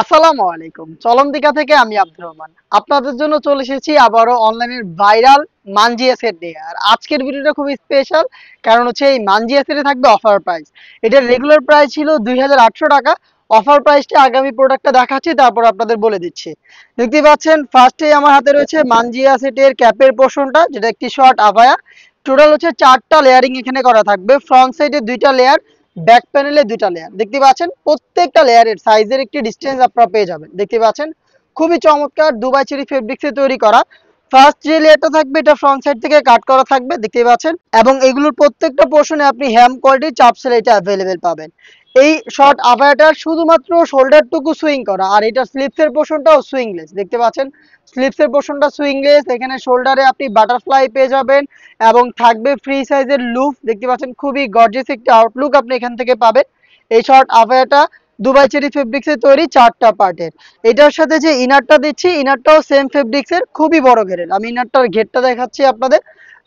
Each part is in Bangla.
আসসালামু আলাইকুম। চলন্তিকা থেকে আমি আব্দুর রহমান। আপনাদের জন্য চলে এসেছি আবারও অনলাইনের ভাইরাল মানজিয়া সেট নিয়ে। আর আজকের ভিডিওটা খুবই স্পেশাল, কারণ হচ্ছে এই মানজিয়া সেটে থাকবে অফার প্রাইস। এটার রেগুলার প্রাইস ছিল ২,৮০০ টাকা। অফার প্রাইসটা আগামী প্রোডাক্টটা দেখাচ্ছি, তারপর আপনাদের বলে দিচ্ছি। দেখতে পাচ্ছেন ফার্স্টে আমার হাতে রয়েছে মানজিয়া সেটের ক্যাপের পোর্শনটা, যেটা একটি শর্ট আভায়া। টোটাল হচ্ছে 4টা লেয়ারিং এখানে করা থাকবে। ফ্রন্ট সাইডে 2টা লেয়ার, ব্যাক প্যানেলে 2টা লেয়ার। দেখতে পাচ্ছেন প্রত্যেকটা লেয়ারের সাইজের একটি ডিসটেন্স আপনারা পেয়ে যাবেন। দেখতে পাচ্ছেন খুবই চমৎকার দুবাই চেরি ফেব্রিক্সে তৈরি করা। ফার্স্ট যে লেয়ারটা থাকবে এটা ফ্রন্ট সাইড থেকে কাট করা থাকবে, দেখতে পাচ্ছেন। এবং এগুলোর প্রত্যেকটা পোর্শনে আপনি হ্যাম কোয়ালিটির চাপ সেলাই এটা অ্যাভেলেবেল পাবেন। এই শর্ট আভায়াটার শুধুমাত্র শোল্ডারটুকু সুইং করা, আর এটা স্লিপসের পোর্শনটাও সুইংলেস। দেখতে পাচ্ছেন স্লিপসের পোর্শনটা সুইংলেস। এখানে শোল্ডারে আপনি বাটারফ্লাই পেয়ে যাবেন এবং থাকবে ফ্রি সাইজের লুপ। দেখতে পাচ্ছেন খুবই গর্জিয়াস একটি আউটলুক আপনি এখান থেকে পাবেন। এই শর্ট আভায়াটা দুবাই চেরি ফেব্রিক্সের তৈরি 4টা পার্টের। এটার সাথে যে ইনারটা দিচ্ছি, ইনারটাও সেম ফেব্রিক্সের, খুবই বড় ঘেরের। আমি ইনারটার ঘেরটা দেখাচ্ছি আপনাদের।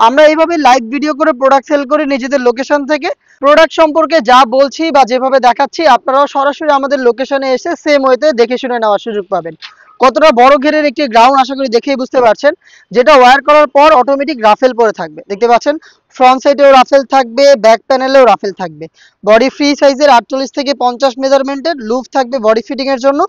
আমরা এইভাবে লাইভ ভিডিও করে প্রোডাক্ট সেল করি নিজেদের লোকেশন থেকে। প্রোডাক্ট সম্পর্কে যা বলছি বা যেভাবে দেখাচ্ছি, আপনারাও সরাসরি আমাদের লোকেশনে এসে সেম ওয়েতে দেখে শুনে নেওয়ার সুযোগ পাবেন। কতটা বড় ঘেরের একটি গ্রাউন্ড আশা করি দেখেই বুঝতে পারছেন, যেটা ওয়্যার করার পর অটোমেটিক রাফেল পরে থাকবে। দেখতে পাচ্ছেন ফ্রন্ট সাইডেও রাফেল থাকবে, ব্যাক প্যানেলেও রাফেল থাকবে। বডি ফ্রি সাইজের 48 থেকে 50 মেজারমেন্টের লুপ থাকবে বডি ফিটিং এর জন্য।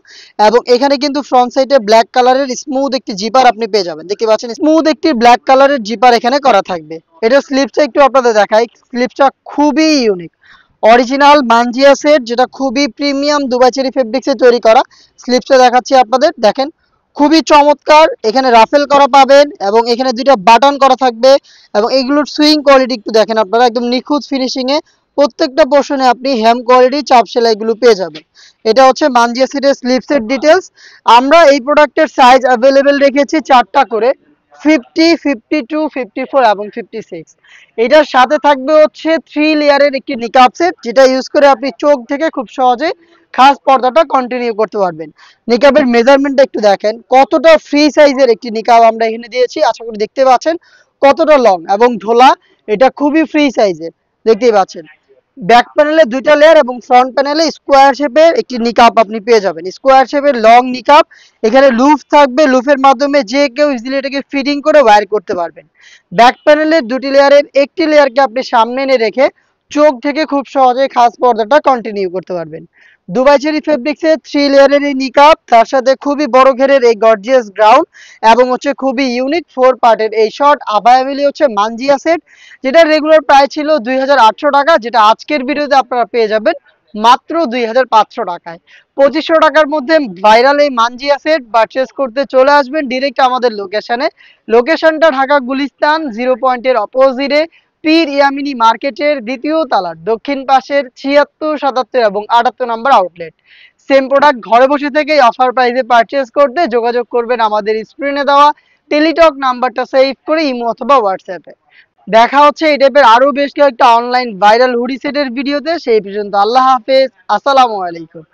এবং এখানে কিন্তু ফ্রন্ট সাইডে ব্ল্যাক কালারের স্মুথ একটি জিপার আপনি পেয়ে যাবেন। দেখতে পাচ্ছেন স্মুথ একটি ব্ল্যাক কালারের জিপার এখানে করা থাকবে। এটা স্লিপসটা একটু আপনাদের দেখাই। স্লিপসটা খুবই ইউনিক, অরিজিনাল মানজিয়া সেট, যেটা খুবই প্রিমিয়াম দুবাই চেরি ফেব্রিক্সে তৈরি করা। স্লিপসটা দেখাচ্ছি আপনাদের, দেখেন খুবই চমৎকার। এখানে রাফেল করা পাবেন এবং এখানে 2টা বাটন করা থাকবে। এবং এগুলোর সুইং কোয়ালিটি একটু দেখেন আপনারা, একদম নিখুঁত ফিনিশিং এ প্রত্যেকটা পোর্শনে আপনি হ্যাম কোয়ালিটি চাপ সেলাইগুলো পেয়ে যাবেন। এটা হচ্ছে মানজিয়া সেটের স্লিপসের ডিটেলস। আমরা এই প্রোডাক্টের সাইজ অ্যাভেলেবেল রেখেছি 4টা করে, 50, 52, 54 এবং 56। এটার সাথে থাকবে হচ্ছে 3 লেয়ারের একটি নিকাব সেট, যেটা ইউজ করে আপনি চোখ থেকে খুব সহজে খাস পর্দাটা কন্টিনিউ করতে পারবেন। নিকাবের মেজারমেন্টটা একটু দেখেন, কতটা ফ্রি সাইজের একটি নিকাব আমরা এখানে দিয়েছি। আশা করি দেখতে পাচ্ছেন কতটা লং এবং ঢোলা। এটা খুবই ফ্রি সাইজের, দেখতেই পাচ্ছেন। ব্যাক প্যানেলে 2টা লেয়ার এবং ফ্রন্ট প্যানেলে স্কোয়ার শেপের একটি নিকাব আপনি পেয়ে যাবেন। স্কোয়ার শেপের লং নিকাব। এখানে লুপ থাকবে, লুপের মাধ্যমে যে কেউ ইজিলি এটাকে ফিটিং করে ওয়্যার করতে পারবেন। ব্যাক প্যানেলের 2টি লেয়ারের একটি লেয়ারকে আপনি সামনে এনে রেখে চোখ থেকে খুব সহজে খাস পর্দাটা কন্টিনিউ করতে পারবেন। দুবাই চেরি ফেব্রিক্সের 3 লেয়ারের এই নিকাব, তার সাথে খুবই বড় ঘেরের এই গর্জিয়াস গ্রাউন্ড এবং হচ্ছে খুবই ইউনিক 4 পার্টের এই শর্ট আবায়া মিলি হচ্ছে মানজিয়া সেট, যেটা রেগুলার প্রাইস ছিল ২,৮০০ টাকা, যেটা আজকের ভিডিওতে আপনারা পেয়ে যাবেন মাত্র ২,৫০০ টাকায়। ২৫০০ টাকার মধ্যে ভাইরাল এই মানজিয়া সেট পারচেস করতে চলে আসবেন ডিরেক্ট আমাদের লোকেশনে। লোকেশনটা ঢাকা গুলিস্তান 0 পয়েন্টের অপোজিটে, পীর ইয়ামিনী মার্কেটের 2য় তলার দক্ষিণ পাশের ৭৬, ৭৭ এবং ৭৮ নম্বর আউটলেট। সেম প্রোডাক্ট ঘরে বসে থেকেই অফার প্রাইসে পারচেস করতে যোগাযোগ করবেন আমাদের স্ক্রিনে দেওয়া টেলিটক নাম্বারটা সেভ করে ইমো অথবা হোয়াটসঅ্যাপে। দেখা হচ্ছে এই টাইপের আরো বেশ কয়েকটা অনলাইন ভাইরাল হুডি সেটের ভিডিওতে। সেই পর্যন্ত আল্লাহ হাফেজ, আসসালামু আলাইকুম।